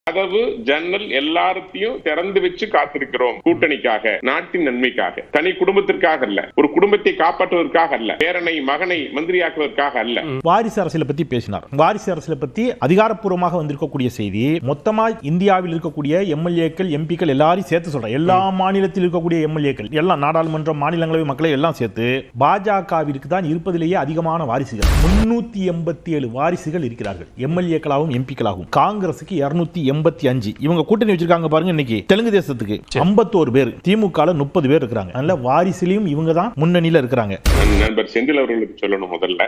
கதவு ஜன்னல் எல்லாத்தையும் திறந்து வச்சு காத்திருக்கிறோம். கூட்டணிக்காக, நாட்டின் நன்மைக்காக, தனி குடும்பத்திற்காக அல்ல, ஒரு குடும்பத்தை காப்பாற்றுவதற்காக அல்ல, பேரனை மகனை மந்திரியாக்குவதற்காக அல்ல. வாரிசு அரசியலை பத்தி பேசினார். வாரிசு அரசியலை பத்தி அதிகாரப்பூர்வமாக வந்திருக்கக்கூடிய செய்தி, மொத்தமா இந்தியாவில் இருக்கக்கூடிய எம்எல்ஏக்கள் எம்பிக்கள் எல்லாரையும் சேர்த்து சொல்றேன், எல்லா மாநிலத்தில் இருக்கக்கூடிய எம்எல்ஏக்கள் எல்லாம், நாடாளுமன்றம் மாநிலங்களவை மக்களை எல்லாம் சேர்த்து பாஜகவிற்கு தான் இருப்பதிலேயே அதிகமான வாரிசுகள். 387 வாரிசுகள் இருக்கிறார்கள், எம்எல்ஏக்களாகவும் எம்பிக்களாகவும். காங்கிரசுக்கு 285. இவங்க கூட்டணி வச்சிருக்காங்க பாருங்க. இன்னைக்கு தெலுங்கு தேசத்துக்கு 51 பேர், திமுக 30 பேர் இருக்காங்க. அதனால வாரிசிலையும் இவங்க தான் முன்னணியில இருக்காங்க. நண்பர் செந்தில் அவர்களுக்கு சொல்லணும், முதல்ல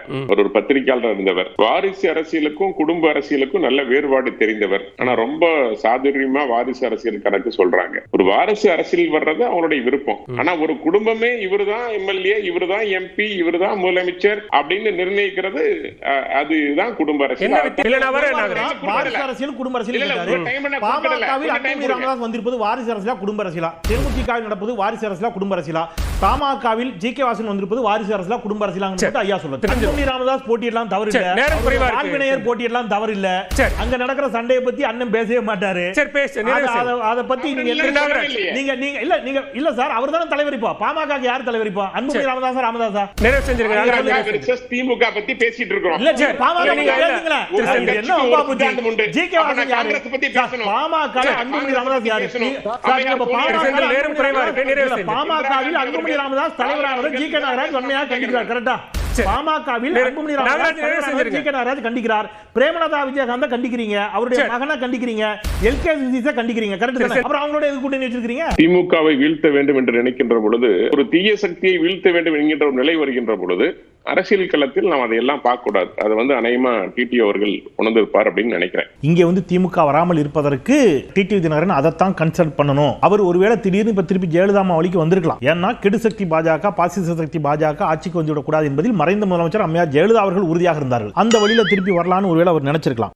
ஒரு பத்திரிகையாளர் இருந்தவர், வாரிசு அரசியலுக்கும் குடும்ப அரசியலுக்கும் நல்ல வேறுபாடு தெரிந்தவர். ஆனா ரொம்ப சாதுரியமா வாரிசு அரசியல் கணக்கு சொல்றாங்க. ஒரு வாரிசு அரசியல் வர்றது அவங்களுடைய விருப்பம். ஆனா ஒரு குடும்பமே இவருதான் எம்எல்ஏ, இவருதான் எம்பி, இவருதான் முதலமைச்சர் அப்படின்னு நிர்ணயிக்கிறது, அதுதான் குடும்ப அரசியல். குடும்ப அரசியல் வந்திருப்பது வாரிசு அரசியலா குடும்ப அரசியலா? தேமுதிகவில் நடப்பது வாரிசு அரசியலா குடும்ப அரசியலா? பாமகவில் ஜி.கே. வாசன் வந்திருப்பது வாரிசு அரசியலா குடும்ப அரசியலா? ஐயா சொல்லுங்க. அன்புமணி ராமதாஸ் போட்டியிடலாம் தவறு இல்ல, ஆழ்வினையர் போட்டியிடலாம் தவறு இல்ல. அங்க நடக்கிற சண்டையை பத்தி அண்ணன் பேசவே மாட்டாரு. அத பத்தி நீங்க இல்ல சார், அவர் தானே தலைவர். இப்போ பாமக யார் தலைவர்? இப்போ அன்புமணி ராமதாஸ் ராமதாசா நிறைவு செஞ்சிருக்காங்க. திமுக பத்தி பேசிட்டு இருக்கோம். இல்ல பாமக நீங்க பேசுங்களா? என்ன அப்பா புத்தி? ஜி.கே. வாசன் யாரு? பாமக அன்புமணி ராமதாஸ் யாரு? பாமகவில் அன்புமணி ராமதாஸ் தலைவரானவர் ஜி.கே. நாகராஜ் வன்மையாக கண்டிக்கிறார். கரெக்டா? பாமகவில் அன்புமணி ராமதாஸ் ஜி.கே. நாகராஜ் கண்டிக்கிறார். பிரேமலதா விஜயகாந்த கண்டிக்கிறீங்க, அவருடைய மகனை கண்டிக்கிறீங்க, எல்.கே. சுதீஷை கண்டிக்கிறீங்க. கரெக்ட் தானே? அப்புறம் அவங்களோட எது கூட்டணி வச்சிருக்கீங்க? திமுகவை வீழ்த்த வேண்டும் என்று நினைக்கின்ற பொழுது, ஒரு தீய சக்தியை வீழ்த்த வேண்டும் என்கின்ற ஒரு நிலை வருகின்ற பொழுது, அரசியல் களத்தில் நாம் அதையெல்லாம் பார்க்க கூடாது. அதை அநேகமா டிடி அவர்கள் உணர்ந்திருப்பார் அப்படின்னு நினைக்கிறேன். இங்க திமுக வராமல் இருப்பதற்கு டிடி தினகரன் அதைத்தான் கன்சல்ட் பண்ணணும். அவர் ஒருவேளை திடீர்னு இப்ப திருப்பி ஜெயலலிதா வழிக்கு வந்திருக்கலாம். ஏன்னா கெடுசக்தி பாஜக, பாசிச சக்தி பாஜக ஆட்சிக்கு வந்துவிடக்கூடாது என்பதில் மறைந்த முதலமைச்சர் அம்மையார் ஜெயலலிதா அவர்கள் உறுதியாக இருந்தார்கள். அந்த வழியில திருப்பி வரலான்னு ஒருவேளை அவர் நினைச்சிருக்கலாம்.